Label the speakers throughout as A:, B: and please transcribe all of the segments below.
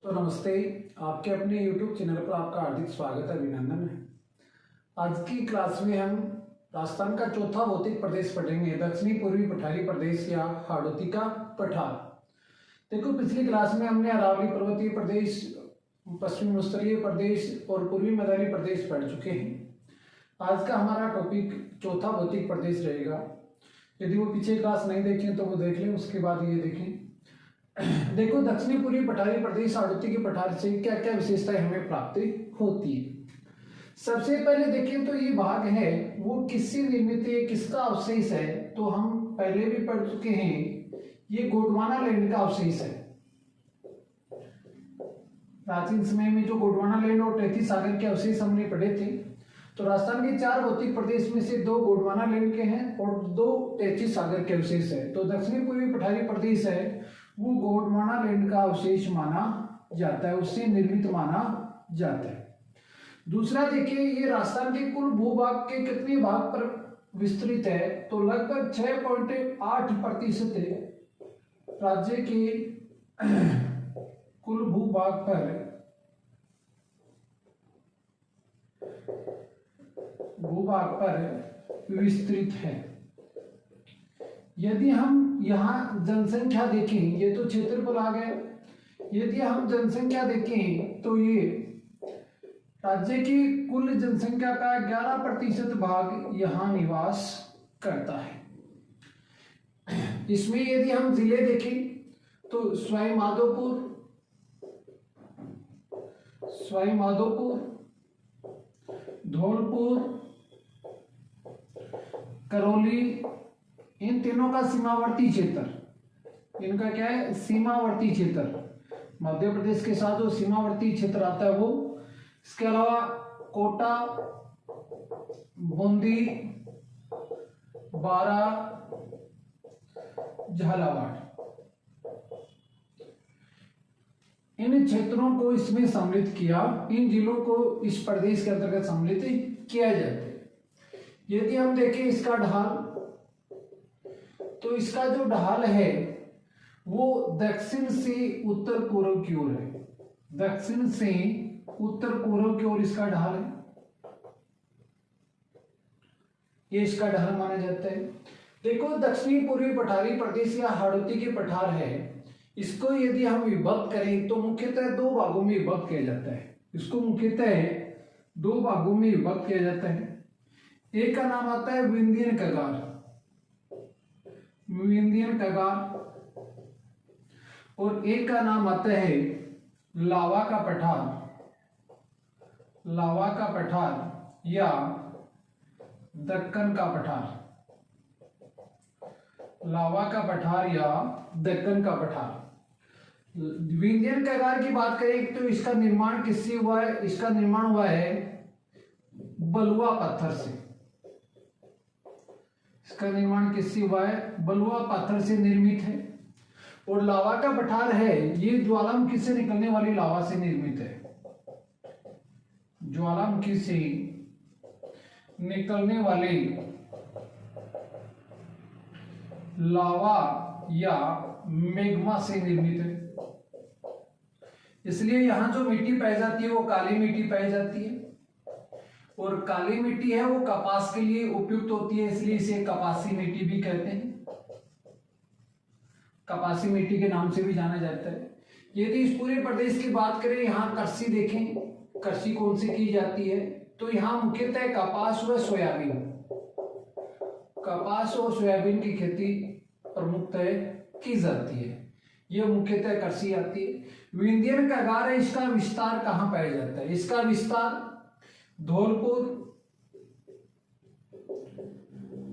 A: तो नमस्ते। आपके अपने YouTube चैनल पर आपका हार्दिक स्वागत है, अभिनंदन है। आज की क्लास में हम राजस्थान का चौथा भौतिक प्रदेश पढ़ेंगे, दक्षिणी पूर्वी पठारी प्रदेश या हाड़ौती का पठार। देखो, पिछली क्लास में हमने अरावली पर्वतीय प्रदेश, पश्चिमी उत्तरीय प्रदेश और पूर्वी मैदानी प्रदेश पढ़ चुके हैं। आज का हमारा टॉपिक चौथा भौतिक प्रदेश रहेगा। यदि वो पीछे क्लास नहीं देखें तो वो देख लें, उसके बाद ये देखें। देखो, दक्षिणी पूर्वी पठारी प्रदेश हाड़ौती के पठार से क्या क्या विशेषताएं हमें प्राप्ति होती है। सबसे पहले देखें तो ये भाग है वो किससे निर्मित है, किसका अवशेष है। तो हम पहले भी पढ़ चुके हैं, ये गोंडवाना लैंड का अवशेष है। प्राचीन समय में जो गोंडवाना लैंड और तैतीस सागर के अवशेष हमने पढ़े थे। तो राजस्थान के 4 भौतिक प्रदेश में से 2 गोंडवाना लैंड के हैं और 2 तैतीस सागर के अवशेष है। तो दक्षिणी पूर्वी पठारी प्रदेश है वो गोंडवाना लैंड का अवशेष माना जाता है, उससे निर्मित माना जाता है। दूसरा देखिए, ये राजस्थान के कुल भूभाग के कितने भाग पर विस्तृत है। तो लगभग 6.8% राज्य के कुल भूभाग पर विस्तृत है। यदि हम यहाँ जनसंख्या देखें, ये तो क्षेत्रफल आ गया। यदि हम जनसंख्या देखें तो ये राज्य की कुल जनसंख्या का 11% भाग यहाँ निवास करता है। इसमें यदि हम जिले देखें तो सवाई माधोपुर, धौलपुर, करौली, इन तीनों का सीमावर्ती क्षेत्र, इनका क्या है, सीमावर्ती क्षेत्र। मध्य प्रदेश के साथ जो सीमावर्ती क्षेत्र आता है वो। इसके अलावा कोटा, बूंदी, बारा, झालावाड़, इन क्षेत्रों को इसमें सम्मिलित किया। इन जिलों को इस प्रदेश के अंतर्गत सम्मिलित किया जाता है। यदि हम देखें इसका ढाल, तो इसका जो ढाल है वो दक्षिण से उत्तर पूर्व की ओर है। दक्षिण से उत्तर पूर्व की ओर इसका ढाल है, ये इसका ढाल माना जाता है। देखो, दक्षिणी पूर्वी पठारी प्रदेश या हाड़ौती के पठार है, इसको यदि हम विभक्त करें तो मुख्यतः 2 भागों में विभक्त किया जाता है। इसको मुख्यतः 2 भागों में विभक्त किया जाता है। एक का नाम आता है विंध्यन कगार, और एक का नाम आता है लावा का पठार या दक्कन का पठार। लावा का पठार या दक्कन का पठार। विंध्यन कगार की बात करें तो इसका निर्माण किससे हुआ है? इसका निर्माण हुआ है बलुआ पत्थर से। इसका निर्माण किससे हुआ है? बलुआ पत्थर से निर्मित है। और लावा का पठार है ये ज्वालामुखी से निकलने वाली लावा से निर्मित है। ज्वालामुखी से निकलने वाले लावा या मैग्मा से निर्मित है। इसलिए यहां जो मिट्टी पाई जाती है वो काली मिट्टी पाई जाती है, और काली मिट्टी है वो कपास के लिए उपयुक्त होती है, इसलिए इसे कपासी मिट्टी भी कहते हैं। कपासी मिट्टी के नाम से भी जाना जाता है। यदि इस पूरे प्रदेश की बात करें, यहाँ कृषि देखें, कृषि कौन सी की जाती है? तो यहाँ मुख्यतः कपास व सोयाबीन, कपास और सोयाबीन की खेती प्रमुखतः की जाती है। यह मुख्यतः कृषि आती है। विंध्यन कगार है, इसका विस्तार कहाँ पाया जाता है? इसका विस्तार धौलपुर,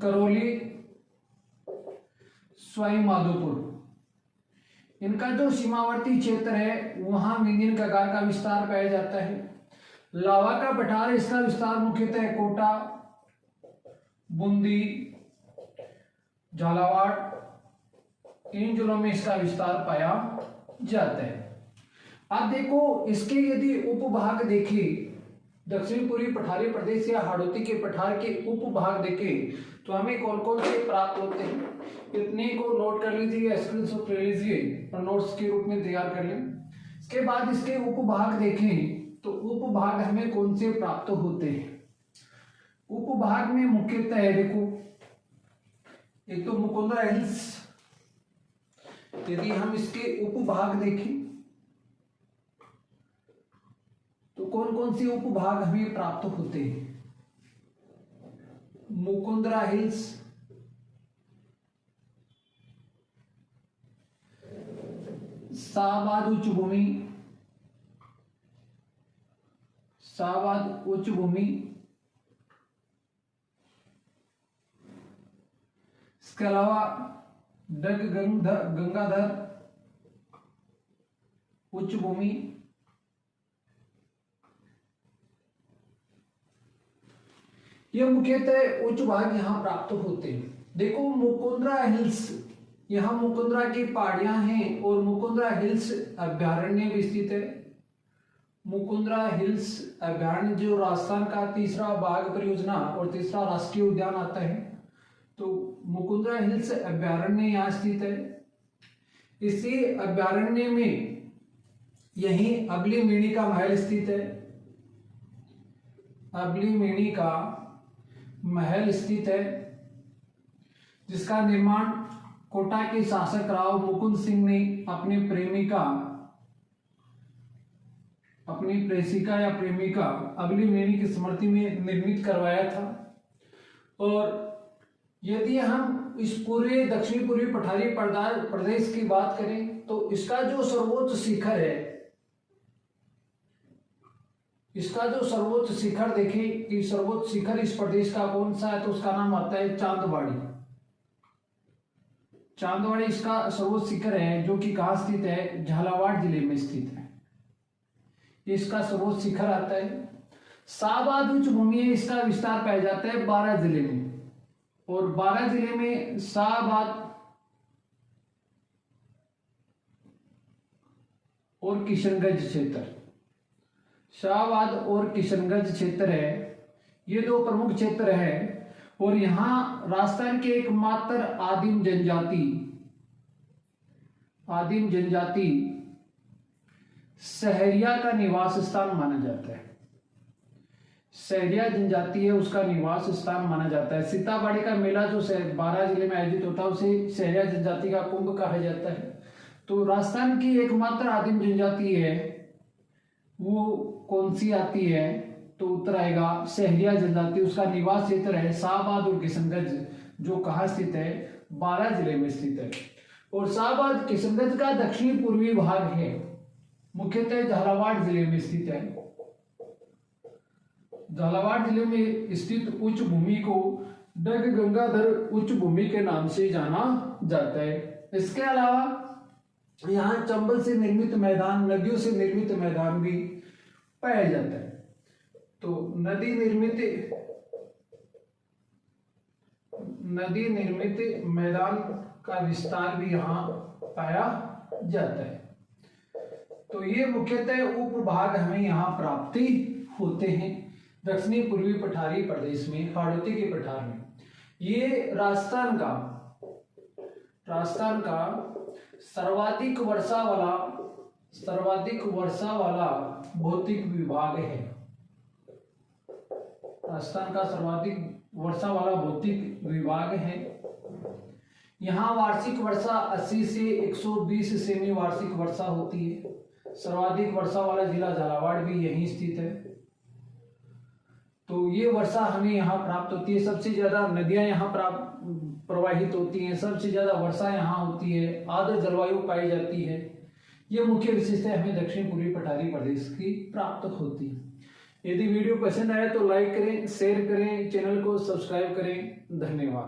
A: करौली, सवाई माधोपुर, इनका जो सीमावर्ती क्षेत्र है वहां विंध्यन कगार का विस्तार पाया जाता है। लावा का पठार, इसका विस्तार मुख्यतः कोटा, बूंदी, झालावाड़, इन जिलों में इसका विस्तार पाया जाता है। अब देखो, इसके यदि उपभाग देखें, दक्षिण पूर्वी पठारी प्रदेश या हाड़ौती के पठार के उपभाग देखें तो हमें कौन कौन से प्राप्त होते हैं, इतने को नोट कर लीजिए, स्क्रीनशॉट ले लीजिए और नोट्स के रूप में तैयार कर लें। इसके बाद इसके उपभाग देखें तो उपभाग हमें कौन से प्राप्त होते हैं। उपभाग में मुख्यतः है, देखो एक तो मुकुंदरा हिल्स, यदि हम इसके उपभाग देखें तो कौन कौन से उपभाग हमें प्राप्त होते हैं। मुकुंदरा हिल्स, शाहबाद उच्च भूमि, शाहबाद उच्च भूमि, इसके अलावा गंगाधर उच्च भूमि, ये मुख्यतः उच्च भाग यहां प्राप्त होते हैं। देखो मुकुंदरा हिल्स, यहाँ मुकुंदरा की पहाड़ियां हैं और मुकुंदरा हिल्स अभ्यारण्य भी स्थित है। मुकुंदरा हिल्स अभ्यारण्य जो राजस्थान का तीसरा बाघ परियोजना और तीसरा राष्ट्रीय उद्यान आता है, तो मुकुंदरा हिल्स अभ्यारण्य यहाँ स्थित है। इसी अभ्यारण्य में यही अबली मेणी का महल स्थित है। अबली मेणी का महल स्थित है, जिसका निर्माण कोटा के शासक राव मुकुंद सिंह ने अपनी प्रेमिका, अपनी प्रेषिका या प्रेमिका अबली मेणी की स्मृति में निर्मित करवाया था। और यदि हम इस पूरे दक्षिणी पूर्वी पठारी प्रदेश की बात करें तो इसका जो सर्वोच्च शिखर है, इसका जो सर्वोच्च शिखर देखें कि सर्वोच्च शिखर इस प्रदेश का कौन सा है, तो उसका नाम आता है चांदवाड़ी। चांदवाड़ी इसका सर्वोच्च शिखर है, जो कि कहाँ स्थित है, झालावाड़ जिले में स्थित है। इसका सर्वोच्च शिखर आता है। शाहबाद उच्च भूमि है, इसका विस्तार पाया जाता है 12 जिले में, और 12 जिले में शाहबाद और किशनगंज क्षेत्र, शाहबाद और किशनगंज क्षेत्र है, ये दो प्रमुख क्षेत्र है। और यहां राजस्थान के एकमात्र आदिम जनजाति सहरिया का निवास स्थान माना जाता है। सहरिया जनजाति है, उसका निवास स्थान माना जाता है। सीताबाड़ी का मेला जो 12 जिले में आयोजित होता है उसे सहरिया जनजाति का कुंभ कहा जाता है। तो राजस्थान की एकमात्र आदिम जनजाति है, वो कौन सी आती है, तो उत्तर आएगा सहरिया जनजाति। उसका निवास क्षेत्र है शाहबाद और किशनगंज, जो कहाँ स्थित है, 12 जिले में स्थित है। और शाहबाद किशनगंज का दक्षिणी पूर्वी भाग है, मुख्यतः झालावाड़ जिले में स्थित है। झालावाड़ जिले में स्थित उच्च भूमि को डग गंगाधर उच्च भूमि के नाम से जाना जाता है। इसके अलावा यहाँ चंबल से निर्मित मैदान, नदियों से निर्मित मैदान भी पाया जाता है। तो नदी निर्मित मैदान का विस्तार भी यहाँ पाया जाता है। तो ये मुख्यतः उपभाग हमें यहाँ प्राप्ति होते हैं दक्षिणी पूर्वी पठारी प्रदेश में, हाड़ौती के पठार में। ये राजस्थान का सर्वाधिक वर्षा वाला भौतिक विभाग है। राजस्थान का सर्वाधिक वर्षा वाला भौतिक विभाग है। यहाँ वार्षिक वर्षा 80 से 120 सेमी वार्षिक वर्षा होती है। सर्वाधिक वर्षा वाला जिला झालावाड़ भी यहीं स्थित है। तो ये वर्षा हमें यहाँ प्राप्त होती है। सबसे ज्यादा नदियां यहाँ प्रवाहित होती हैं, सबसे ज्यादा वर्षा यहाँ होती है, आर्द्र जलवायु पाई जाती है। ये मुख्य विशेषता हमें दक्षिण पूर्वी पठारी प्रदेश की प्राप्त होती है। यदि वीडियो पसंद आए तो लाइक करें, शेयर करें, चैनल को सब्सक्राइब करें। धन्यवाद।